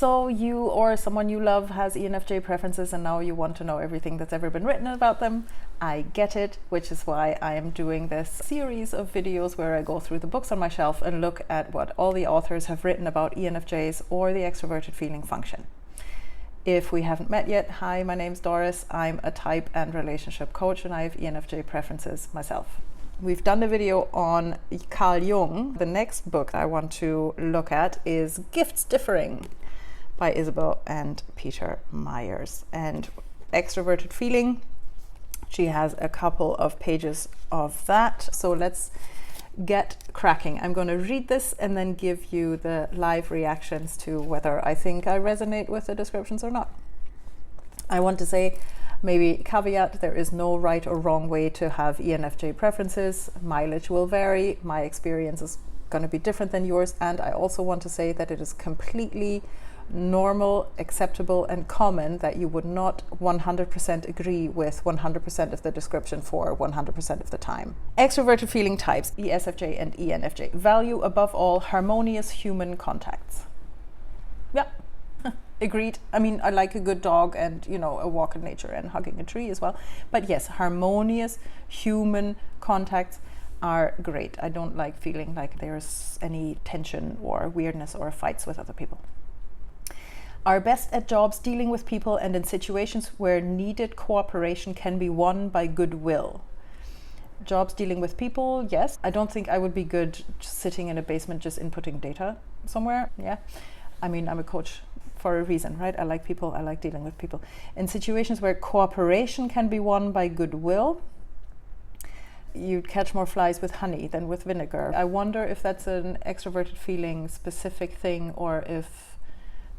So you or someone you love has ENFJ preferences and now you want to know everything that's ever been written about them. I get it, which is why I am doing this series of videos where I go through the books on my shelf and look at what all the authors have written about ENFJs or the extroverted feeling function. If we haven't met yet, hi, my name's Doris. I'm a type and relationship coach and I have ENFJ preferences myself. We've done a video on Carl Jung. The next book I want to look at is Gifts Differing by Isabel and Peter Meyers. And Extroverted Feeling, she has a couple of pages of that. So let's get cracking. I'm going to read this and then give you the live reactions to whether I think I resonate with the descriptions or not. I want to say, maybe caveat, there is no right or wrong way to have ENFJ preferences. Mileage will vary. My experience is going to be different than yours. And I also want to say that it is completely normal, acceptable, and common that you would not 100% agree with 100% of the description for 100% of the time. Extroverted feeling types, ESFJ and ENFJ. Value above all harmonious human contacts. Yeah, agreed. I mean, I like a good dog and, you know, a walk in nature and hugging a tree as well. But yes, harmonious human contacts are great. I don't like feeling like there's any tension or weirdness or fights with other people. Are best at jobs dealing with people and in situations where needed cooperation can be won by goodwill. Jobs dealing with people, yes. I don't think I would be good just sitting in a basement just inputting data somewhere. Yeah. I mean, I'm a coach for a reason, right? I like people. I like dealing with people. In situations where cooperation can be won by goodwill, you'd catch more flies with honey than with vinegar. I wonder if that's an extroverted feeling specific thing or if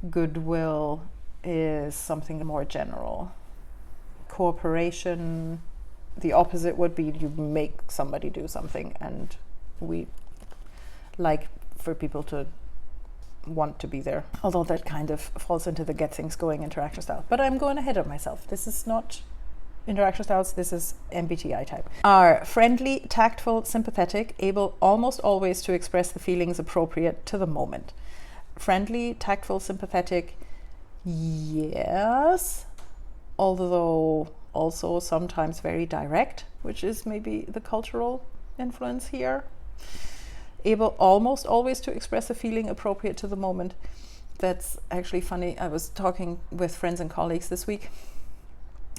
goodwill is something more general. Cooperation, the opposite would be you make somebody do something, and we like for people to want to be there. Although that kind of falls into the get things going interaction style. But I'm going ahead of myself. This is not interaction styles, this is MBTI type. Are friendly, tactful, sympathetic, able almost always to express the feelings appropriate to the moment. Friendly, tactful, sympathetic, yes, although also sometimes very direct, which is maybe the cultural influence here. Able almost always to express a feeling appropriate to the moment. That's actually funny. I was talking with friends and colleagues this week.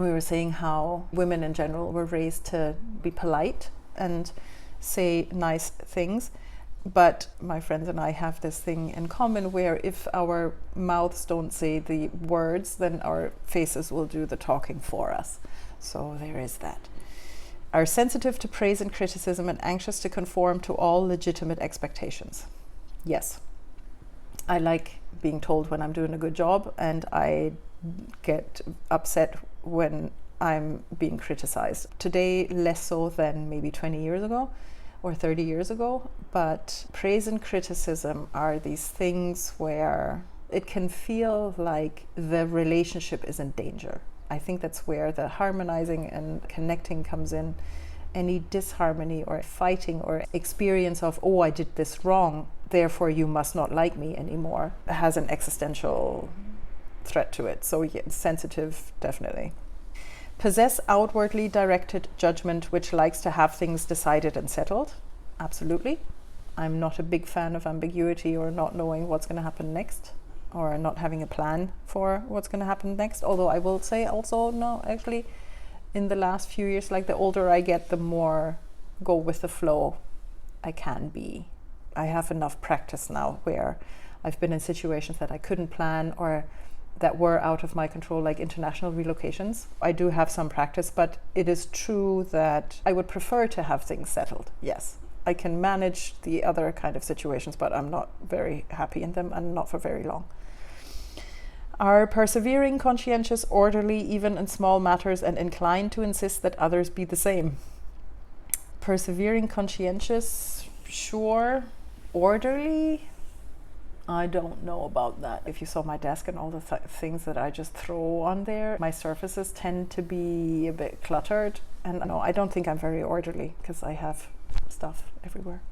We were saying how women in general were raised to be polite and say nice things. But my friends and I have this thing in common where if our mouths don't say the words, then our faces will do the talking for us. So there is that. Are sensitive to praise and criticism and anxious to conform to all legitimate expectations. Yes. I like being told when I'm doing a good job, and I get upset when I'm being criticized. Today, less so than maybe 20 years ago. Or 30 years ago, but praise and criticism are these things where it can feel like the relationship is in danger. I think that's where the harmonizing and connecting comes in. Any disharmony or fighting or experience of, oh, I did this wrong, therefore you must not like me anymore, has an existential threat to it. So yeah, sensitive, definitely. Possess outwardly directed judgment which likes to have things decided and settled. Absolutely. I'm not a big fan of ambiguity or not knowing what's going to happen next or not having a plan for what's going to happen next. Although I will say also, no, actually, in the last few years, like the older I get, the more go with the flow I can be. I have enough practice now where I've been in situations that I couldn't plan or that were out of my control, like international relocations. I do have some practice, but it is true that I would prefer to have things settled. Yes, I can manage the other kind of situations, but I'm not very happy in them and not for very long. Are persevering, conscientious, orderly, even in small matters, and inclined to insist that others be the same. Persevering, conscientious, sure. Orderly, I don't know about that. If you saw my desk and all the things that I just throw on there, my surfaces tend to be a bit cluttered. And no, I don't think I'm very orderly because I have stuff everywhere.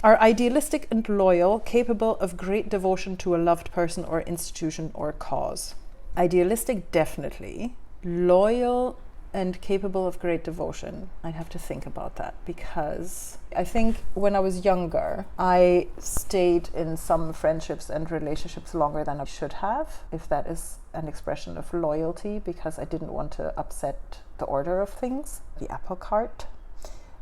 Are idealistic and loyal, capable of great devotion to a loved person or institution or cause? Idealistic, definitely. Loyal and capable of great devotion. I'd have to think about that, because I think when I was younger, I stayed in some friendships and relationships longer than I should have, if that is an expression of loyalty, because I didn't want to upset the order of things, the apple cart.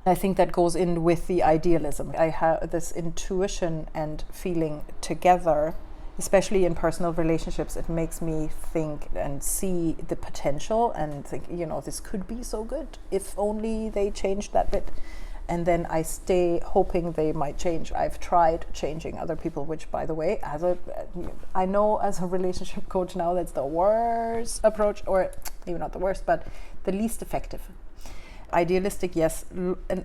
I think that goes in with the idealism. I have this intuition and feeling together, especially in personal relationships. It makes me think and see the potential and think, this could be so good if only they changed that bit. And then I stay hoping they might change. I've tried changing other people, which, by the way, I know as a relationship coach now, that's the worst approach, or maybe not the worst, but the least effective. Idealistic, yes.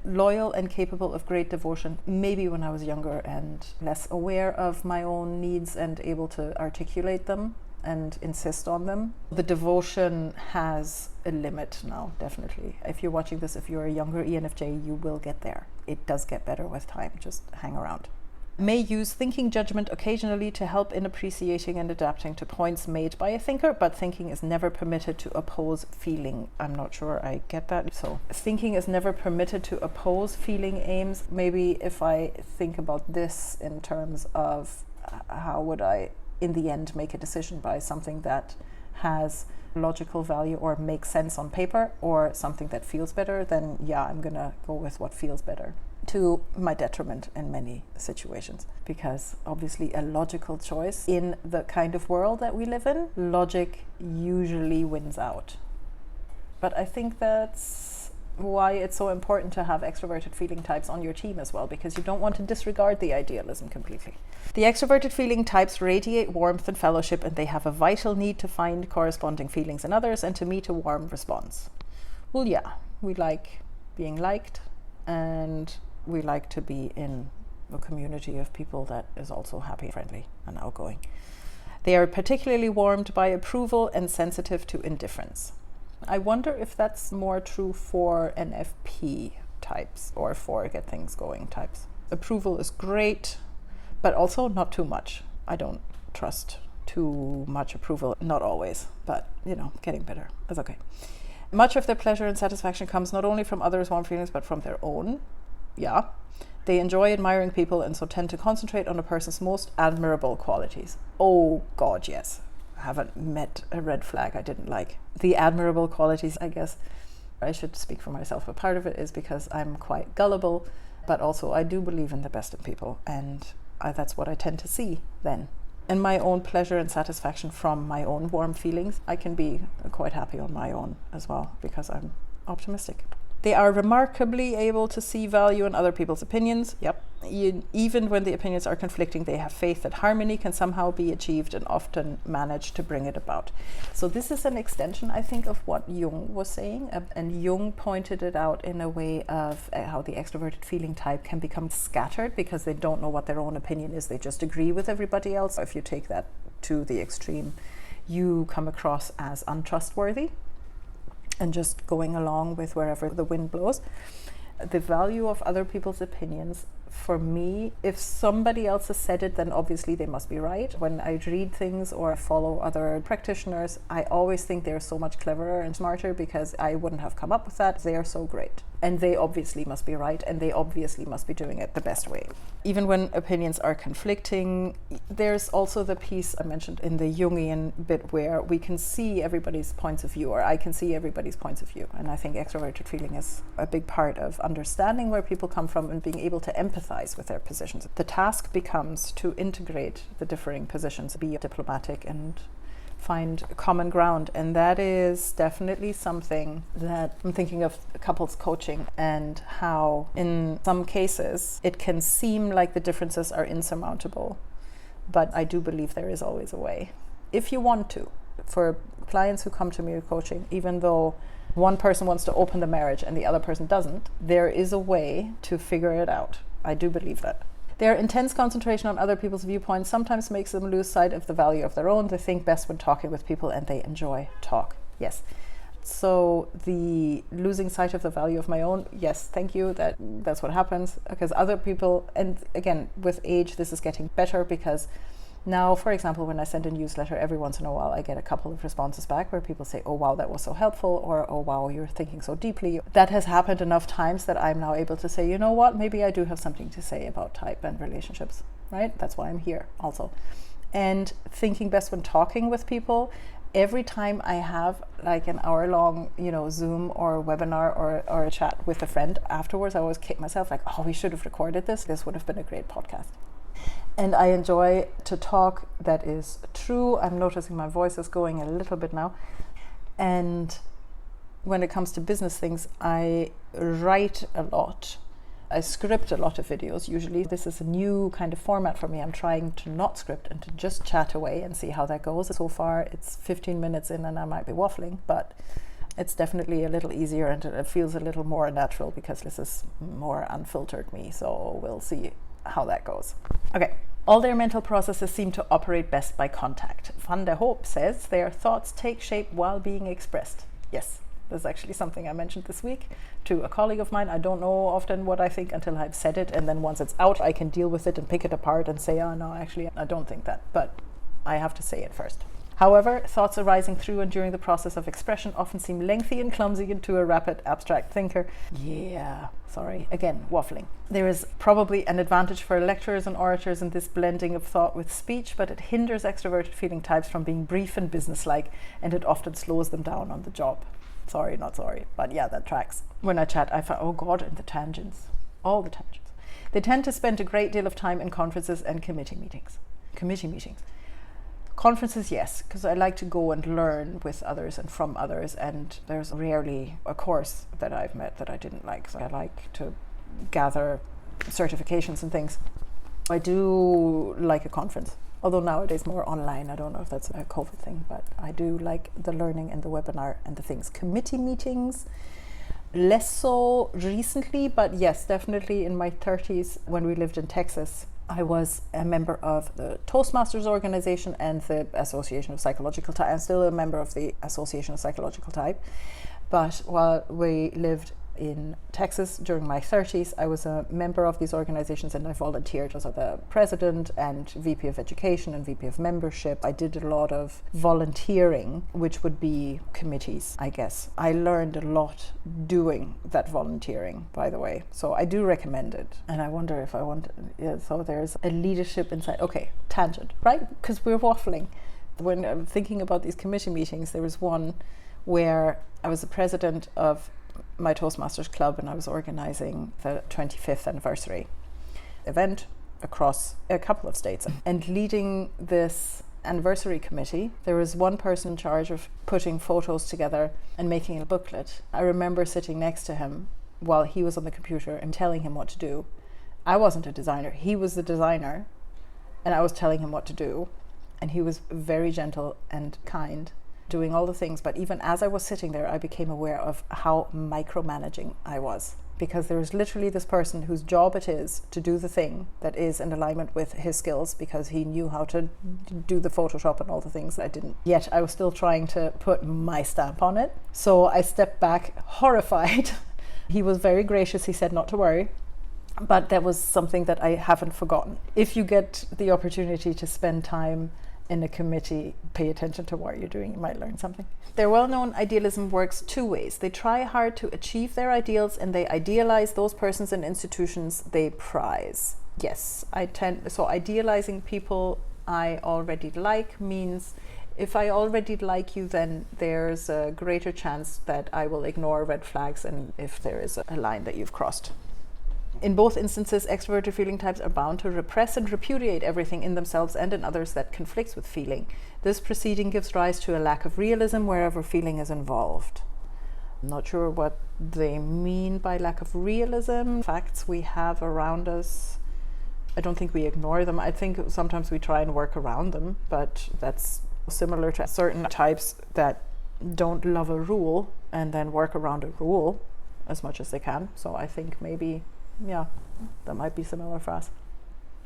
Loyal and capable of great devotion, maybe when I was younger and less aware of my own needs and able to articulate them and insist on them. The devotion has a limit now, definitely. If you're watching this, if you're a younger ENFJ, you will get there. It does get better with time, just hang around. May use thinking judgment occasionally to help in appreciating and adapting to points made by a thinker, but thinking is never permitted to oppose feeling. I'm not sure I get that. So thinking is never permitted to oppose feeling aims. Maybe if I think about this in terms of how would I in the end make a decision by something that has logical value or makes sense on paper, or something that feels better, then yeah, I'm gonna go with what feels better, to my detriment in many situations, because obviously a logical choice in the kind of world that we live in, logic usually wins out. But I think that's why it's so important to have extroverted feeling types on your team as well, because you don't want to disregard the idealism completely. The extroverted feeling types radiate warmth and fellowship, and they have a vital need to find corresponding feelings in others and to meet a warm response. Well, yeah, we like being liked, and we like to be in a community of people that is also happy, friendly, and outgoing. They are particularly warmed by approval and sensitive to indifference. I wonder if that's more true for NFP types or for get things going types. Approval is great, but also not too much. I don't trust too much approval, not always, but getting better. That's okay. Much of their pleasure and satisfaction comes not only from others' warm feelings, but from their own. Yeah. They enjoy admiring people and so tend to concentrate on a person's most admirable qualities. Oh God, yes. I haven't met a red flag I didn't like. The admirable qualities, I guess I should speak for myself, but part of it is because I'm quite gullible, but also I do believe in the best in people, and that's what I tend to see then. And my own pleasure and satisfaction from my own warm feelings, I can be quite happy on my own as well, because I'm optimistic. They are remarkably able to see value in other people's opinions. Yep. Even when the opinions are conflicting, they have faith that harmony can somehow be achieved and often manage to bring it about. So this is an extension, I think, of what Jung was saying. And Jung pointed it out in a way of how the extroverted feeling type can become scattered because they don't know what their own opinion is. They just agree with everybody else. If you take that to the extreme, you come across as untrustworthy and just going along with wherever the wind blows. The value of other people's opinions, for me, if somebody else has said it, then obviously they must be right. When I read things or follow other practitioners, I always think they're so much cleverer and smarter because I wouldn't have come up with that. They are so great. And they obviously must be right, and they obviously must be doing it the best way. Even when opinions are conflicting, there's also the piece I mentioned in the Jungian bit where we can see everybody's points of view, or I can see everybody's points of view. And I think extroverted feeling is a big part of understanding where people come from and being able to empathize with their positions. The task becomes to integrate the differing positions, be diplomatic and find common ground, and that is definitely something that I'm thinking of couples coaching, and how in some cases it can seem like the differences are insurmountable, but I do believe there is always a way if you want to. For clients who come to me with coaching, even though one person wants to open the marriage and the other person doesn't, there is a way to figure it out. I do believe that. Their intense concentration on other people's viewpoints sometimes makes them lose sight of the value of their own. They think best when talking with people, and they enjoy talk. Yes, So the losing sight of the value of my own, yes, thank you, that's what happens, because other people, and again, with age, this is getting better, because now, for example, when I send a newsletter, every once in a while I get a couple of responses back where people say, oh wow, that was so helpful, or oh wow, you're thinking so deeply. That has happened enough times that I'm now able to say, you know what, maybe I do have something to say about type and relationships, right? That's why I'm here also. And thinking best when talking with people, every time I have like an hour-long, Zoom or webinar or a chat with a friend afterwards, I always kick myself like, oh, we should have recorded this. This would have been a great podcast. And I enjoy to talk that is true. I'm noticing my voice is going a little bit now. And when it comes to business things, I write a lot. I script a lot of videos usually. This is a new kind of format for me. I'm trying to not script and to just chat away and see how that goes. So far it's 15 minutes in and I might be waffling, but it's definitely a little easier and it feels a little more natural because this is more unfiltered me. So we'll see how that goes. Okay. All their mental processes seem to operate best by contact. Van der Hoop says their thoughts take shape while being expressed. Yes. That's actually something I mentioned this week to a colleague of mine. I don't know often what I think until I've said it, and then once it's out, I can deal with it and pick it apart and say, oh no, actually, I don't think that, but I have to say it first. However, thoughts arising through and during the process of expression often seem lengthy and clumsy to a rapid abstract thinker. Yeah, sorry, again, waffling. There is probably an advantage for lecturers and orators in this blending of thought with speech, but it hinders extroverted feeling types from being brief and businesslike, and it often slows them down on the job. Sorry, not sorry, but yeah, that tracks. When I chat, I find, oh God, and the tangents, all the tangents. They tend to spend a great deal of time in conferences and committee meetings. Conferences, yes, because I like to go and learn with others and from others, and there's rarely a course that I've met that I didn't like. So I like to gather certifications and things. I do like a conference, although nowadays more online. I don't know if that's a COVID thing, but I do like the learning and the webinar and the things. Committee meetings, less so recently, but yes, definitely in my 30s when we lived in Texas. I was a member of the Toastmasters organization and the Association of Psychological Type. I'm still a member of the Association of Psychological Type. But while we lived in Texas during my 30s, I was a member of these organizations and I volunteered as the president and VP of Education and VP of Membership. I did a lot of volunteering, which would be committees, I guess. I learned a lot doing that volunteering, by the way. So I do recommend it. And I wonder if I want, so there's a leadership inside. Okay, tangent, right? Because we're waffling. When I'm thinking about these committee meetings, there was one where I was the president of my Toastmasters club and I was organizing the 25th anniversary event across a couple of states. And leading this anniversary committee, there was one person in charge of putting photos together and making a booklet. I remember sitting next to him while he was on the computer and telling him what to do. I wasn't a designer, he was the designer, and I was telling him what to do. And he was very gentle and kind, doing all the things. But even as I was sitting there, I became aware of how micromanaging I was, because there is literally this person whose job it is to do the thing that is in alignment with his skills, because he knew how to do the Photoshop and all the things that I didn't. Yet I was still trying to put my stamp on it. So I stepped back horrified. He was very gracious. He said not to worry. But that was something that I haven't forgotten. If you get the opportunity to spend time in a committee, pay attention to what you're doing. You might learn something. Their well-known idealism works two ways. They try hard to achieve their ideals and they idealize those persons and institutions they prize. Yes, so idealizing people I already like means if I already like you, then there's a greater chance that I will ignore red flags and if there is a line that you've crossed. In both instances, extroverted feeling types are bound to repress and repudiate everything in themselves and in others that conflicts with feeling. This proceeding gives rise to a lack of realism wherever feeling is involved. I'm not sure what they mean by lack of realism. Facts we have around us, I don't think we ignore them. I think sometimes we try and work around them, but that's similar to certain types that don't love a rule and then work around a rule as much as they can. So I think maybe, yeah, that might be similar for us.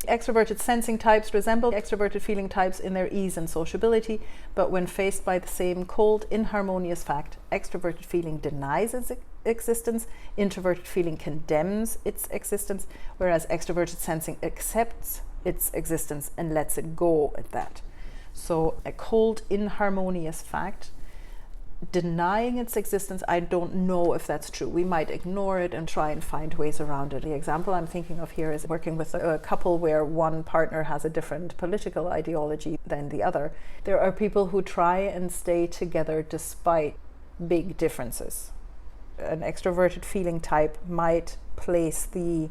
Extroverted sensing types resemble extroverted feeling types in their ease and sociability, but when faced by the same cold, inharmonious fact, extroverted feeling denies its existence, introverted feeling condemns its existence, whereas extroverted sensing accepts its existence and lets it go at that. So a cold, inharmonious fact, denying its existence, I don't know if that's true. We might ignore it and try and find ways around it. The example I'm thinking of here is working with a couple where one partner has a different political ideology than the other. There are people who try and stay together despite big differences. An extroverted feeling type might place the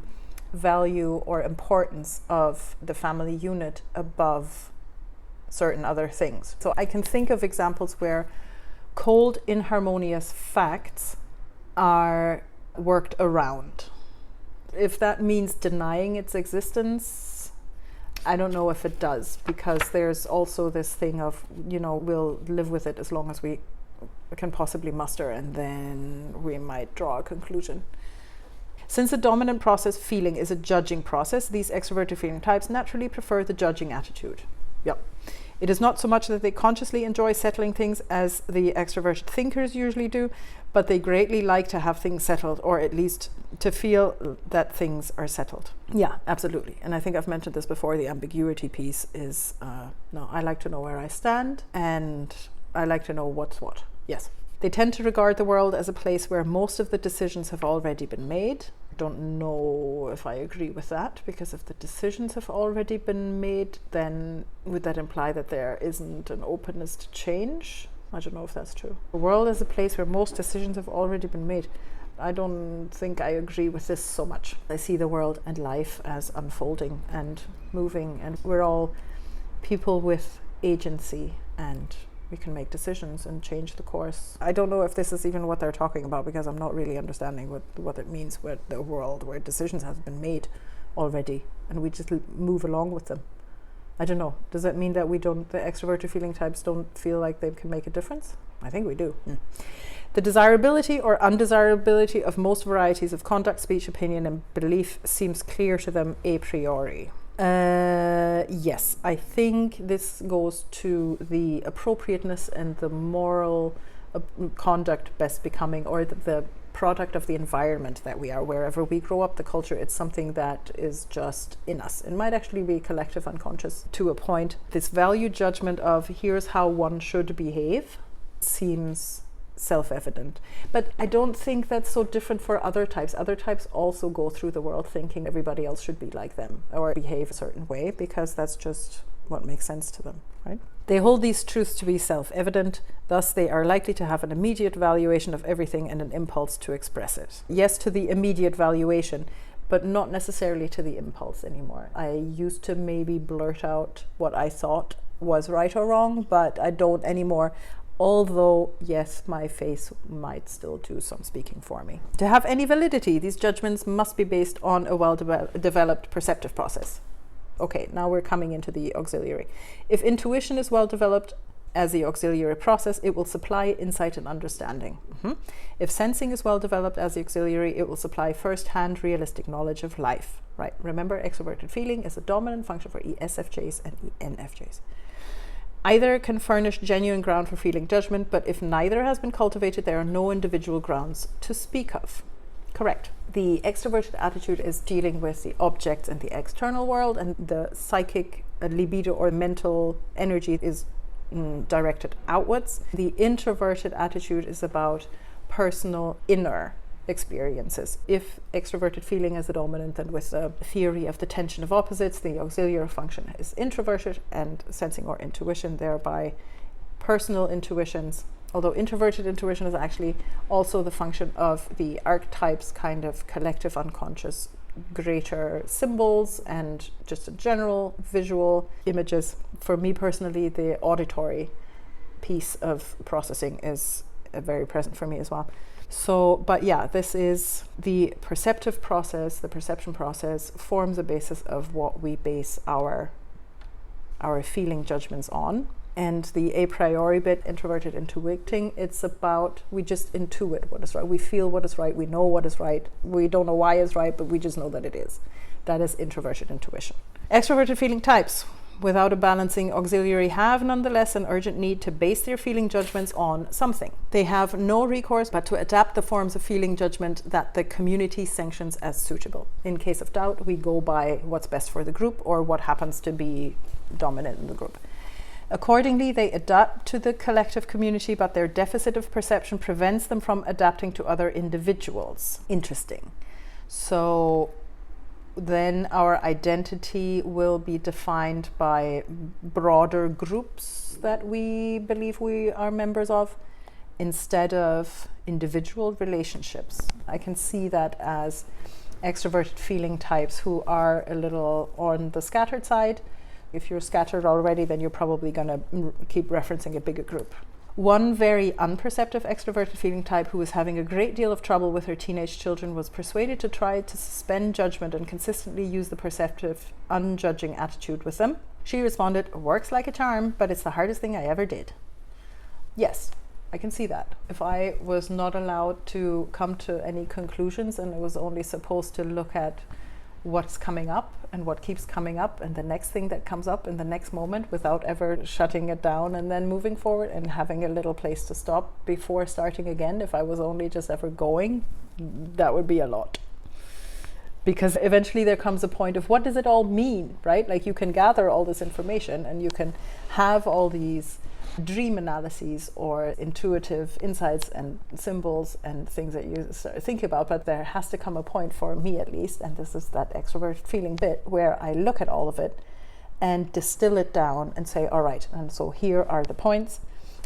value or importance of the family unit above certain other things. So I can think of examples where cold, inharmonious facts are worked around. If that means denying its existence, I don't know if it does, because there's also this thing of, we'll live with it as long as we can possibly muster, and then we might draw a conclusion. Since the dominant process, feeling, is a judging process, these extroverted feeling types naturally prefer the judging attitude. Yep. It is not so much that they consciously enjoy settling things as the extroverted thinkers usually do, but they greatly like to have things settled, or at least to feel that things are settled. Yeah, absolutely. And I think I've mentioned this before, the ambiguity piece is, no, I like to know where I stand, and I like to know what's what. Yes. They tend to regard the world as a place where most of the decisions have already been made. Don't know if I agree with that, because if the decisions have already been made, then would that imply that there isn't an openness to change? I don't know if that's true. The world is a place where most decisions have already been made. I don't think I agree with this so much. I see the world and life as unfolding and moving, and we're all people with agency, and we can make decisions and change the course. I don't know if this is even what they're talking about, because I'm not really understanding what it means with the world where decisions have been made already and we just move along with them. I don't know. Does that mean that the extroverted feeling types don't feel like they can make a difference? I think we do. The desirability or undesirability of most varieties of conduct, speech, opinion, and belief seems clear to them a priori. Yes, I think this goes to the appropriateness and the moral conduct best becoming, or the product of the environment that we are. Wherever we grow up, the culture, it's something that is just in us. It might actually be collective unconscious to a point. This value judgment of here's how one should behave seems self-evident, but I don't think that's so different for other types. Other types also go through the world thinking everybody else should be like them or behave a certain way, because that's just what makes sense to them, right? They hold these truths to be self-evident, thus they are likely to have an immediate valuation of everything and an impulse to express it. Yes, to the immediate valuation, but not necessarily to the impulse anymore. I used to maybe blurt out what I thought was right or wrong, but I don't anymore. Although, yes, my face might still do some speaking for me. To have any validity, these judgments must be based on a well-developed perceptive process. Okay, now we're coming into the auxiliary. If intuition is well-developed as the auxiliary process, it will supply insight and understanding. If sensing is well-developed as the auxiliary, it will supply first-hand realistic knowledge of life. Right, remember, extroverted feeling is a dominant function for ESFJs and ENFJs. Either can furnish genuine ground for feeling judgment, but if neither has been cultivated, there are no individual grounds to speak of. Correct. The extroverted attitude is dealing with the objects and the external world, and the psychic libido or mental energy is directed outwards. The introverted attitude is about personal inner experiences. If extroverted feeling is the dominant, then with the theory of the tension of opposites, the auxiliary function is introverted, and sensing or intuition, thereby personal intuitions. Although introverted intuition is actually also the function of the archetypes, kind of collective unconscious, greater symbols and just a general visual images. For me personally, the auditory piece of processing is very present for me as well. So, but yeah, this is the perceptive process. The perception process forms a basis of what we base our feeling judgments on. And the a priori bit, introverted intuiting, it's about, we just intuit what is right. We feel what is right. We know what is right. We don't know why it's right, but we just know that it is. That is introverted intuition. Extroverted feeling types, without a balancing auxiliary, have nonetheless an urgent need to base their feeling judgments on something. They have no recourse but to adapt the forms of feeling judgment that the community sanctions as suitable. In case of doubt, we go by what's best for the group or what happens to be dominant in the group. Accordingly, they adapt to the collective community, but their deficit of perception prevents them from adapting to other individuals. Interesting. So then our identity will be defined by broader groups that we believe we are members of instead of individual relationships. I can see that as extroverted feeling types who are a little on the scattered side. If you're scattered already, then you're probably going to keep referencing a bigger group. One very unperceptive extroverted feeling type who was having a great deal of trouble with her teenage children was persuaded to try to suspend judgment and consistently use the perceptive, unjudging attitude with them. She responded, "Works like a charm, but it's the hardest thing I ever did." Yes, I can see that. If I was not allowed to come to any conclusions and I was only supposed to look at what's coming up and what keeps coming up and the next thing that comes up in the next moment without ever shutting it down and then moving forward and having a little place to stop before starting again, if I was only just ever going, that would be a lot. Because eventually there comes a point of what does it all mean, right? Like you can gather all this information and you can have all these dream analyses or intuitive insights and symbols and things that you think about, but there has to come a point, for me at least, and this is that extroverted feeling bit, where I look at all of it and distill it down and say, all right, and so here are the points,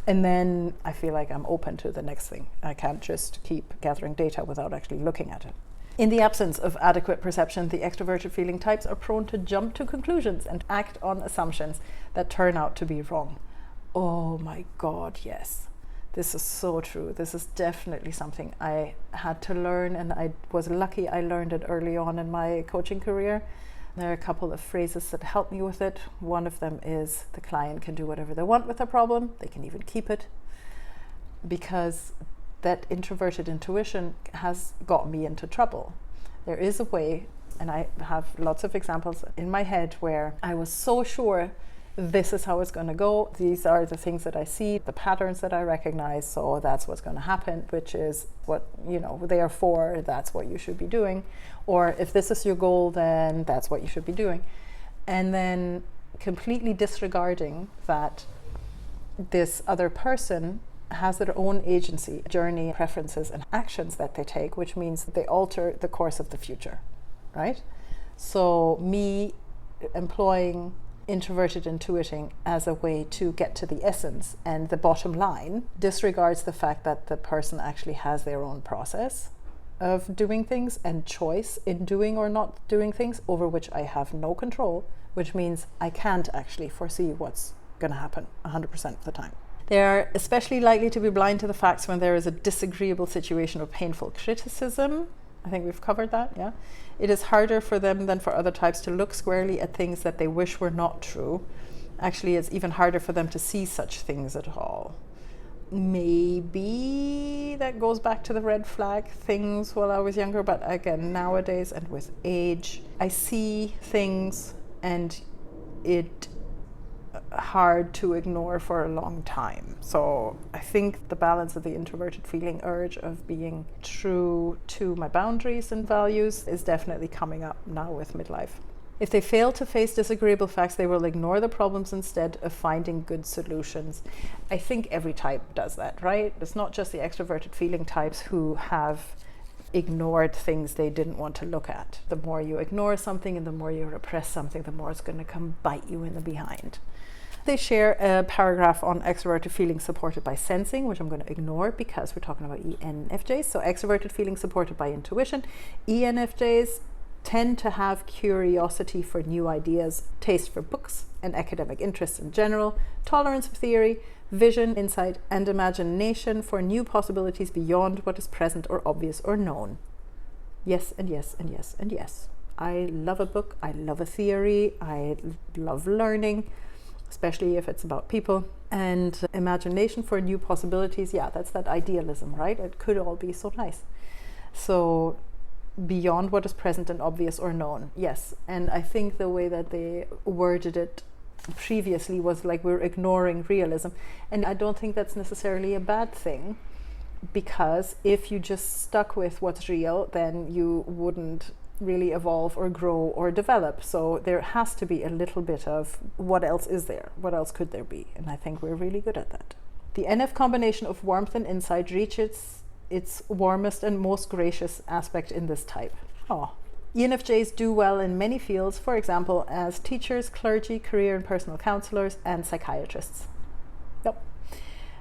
and then I feel like I'm open to the next thing. I can't just keep gathering data without actually looking at it. In the absence of adequate perception, the extroverted feeling types are prone to jump to conclusions and act on assumptions that turn out to be wrong. Oh my God, yes. This is so true. This is definitely something I had to learn, and I was lucky I learned it early on in my coaching career. There are a couple of phrases that help me with it. One of them is the client can do whatever they want with their problem. They can even keep it. Because that introverted intuition has got me into trouble. There is a way, and I have lots of examples in my head where I was so sure this is how it's going to go. These are the things that I see, the patterns that I recognize. So that's what's going to happen, which is what, therefore, that's what you should be doing. Or if this is your goal, then that's what you should be doing. And then completely disregarding that this other person has their own agency, journey, preferences, and actions that they take, which means they alter the course of the future, right? So me employing introverted intuiting as a way to get to the essence and the bottom line disregards the fact that the person actually has their own process of doing things and choice in doing or not doing things over which I have no control, which means I can't actually foresee what's going to happen 100% of the time. They are especially likely to be blind to the facts when there is a disagreeable situation or painful criticism. I think we've covered that, yeah. It is harder for them than for other types to look squarely at things that they wish were not true. Actually, it's even harder for them to see such things at all. Maybe that goes back to the red flag things while I was younger, but again, nowadays and with age, I see things and it hard to ignore for a long time. So I think the balance of the introverted feeling urge of being true to my boundaries and values is definitely coming up now with midlife. If they fail to face disagreeable facts, they will ignore the problems instead of finding good solutions. I think every type does that, right? It's not just the extroverted feeling types who have ignored things they didn't want to look at. The more you ignore something and the more you repress something, the more it's going to come bite you in the behind. They share a paragraph on extroverted feeling supported by sensing, which I'm going to ignore because we're talking about ENFJs. So extroverted feeling supported by intuition. ENFJs tend to have curiosity for new ideas, taste for books, and academic interests in general, tolerance for theory, vision, insight, and imagination for new possibilities beyond what is present or obvious or known. Yes, and yes, and yes, and yes. I love a book. I love a theory. I love learning, especially if it's about people. And imagination for new possibilities, yeah, that's that idealism, right? It could all be so nice. So beyond what is present and obvious or known. Yes, and I think the way that they worded it previously was like we're ignoring realism, and I don't think that's necessarily a bad thing, because if you just stuck with what's real, then you wouldn't really evolve or grow or develop. So there has to be a little bit of what else is there, what else could there be, and I think we're really good at that. The NF combination of warmth and insight reaches its warmest and most gracious aspect in this type. Oh. ENFJs do well in many fields, for example, as teachers, clergy, career and personal counselors, and psychiatrists. Yep.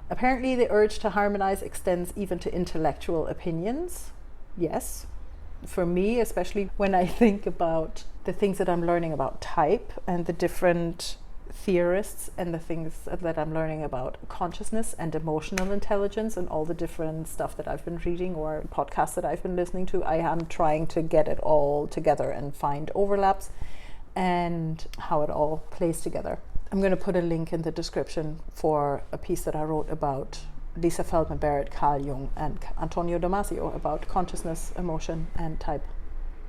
Apparently, the urge to harmonize extends even to intellectual opinions. Yes. For me, especially when I think about the things that I'm learning about type and the different theorists and the things that I'm learning about consciousness and emotional intelligence and all the different stuff that I've been reading or podcasts that I've been listening to, I am trying to get it all together and find overlaps and how it all plays together. I'm going to put a link in the description for a piece that I wrote about Lisa Feldman Barrett, Carl Jung, and Antonio Damasio about consciousness, emotion, and type,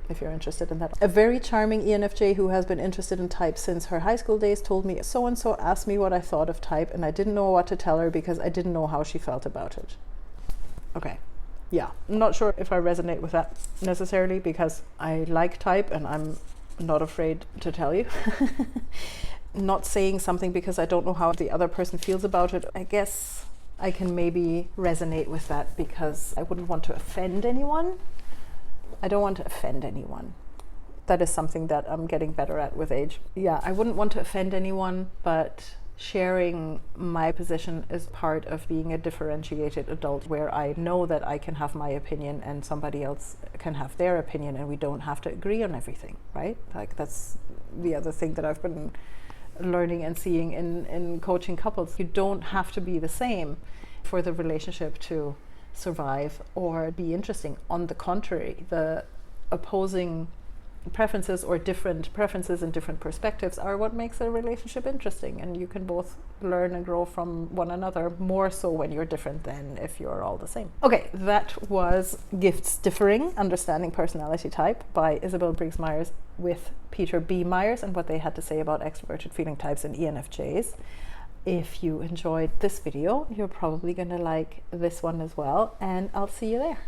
if you're interested in that. A very charming ENFJ who has been interested in type since her high school days told me, so-and-so asked me what I thought of type, and I didn't know what to tell her because I didn't know how she felt about it. Okay. Yeah, I'm not sure if I resonate with that necessarily, because I like type and I'm not afraid to tell you. Not saying something because I don't know how the other person feels about it, I guess I can maybe resonate with that because I wouldn't want to offend anyone. I don't want to offend anyone. That is something that I'm getting better at with age. Yeah, I wouldn't want to offend anyone, but sharing my position is part of being a differentiated adult where I know that I can have my opinion and somebody else can have their opinion and we don't have to agree on everything, right? Like that's the other thing that I've been learning and seeing in coaching couples. You don't have to be the same for the relationship to survive or be interesting. On the contrary, the opposing preferences or different preferences and different perspectives are what makes a relationship interesting, and you can both learn and grow from one another, more so when you're different than if you're all the same. Okay, that was Gifts Differing, Understanding Personality Type by Isabel Myers with Peter B. Meyers and what they had to say about extroverted feeling types and ENFJs. If you enjoyed this video, you're probably going to like this one as well, and I'll see you there.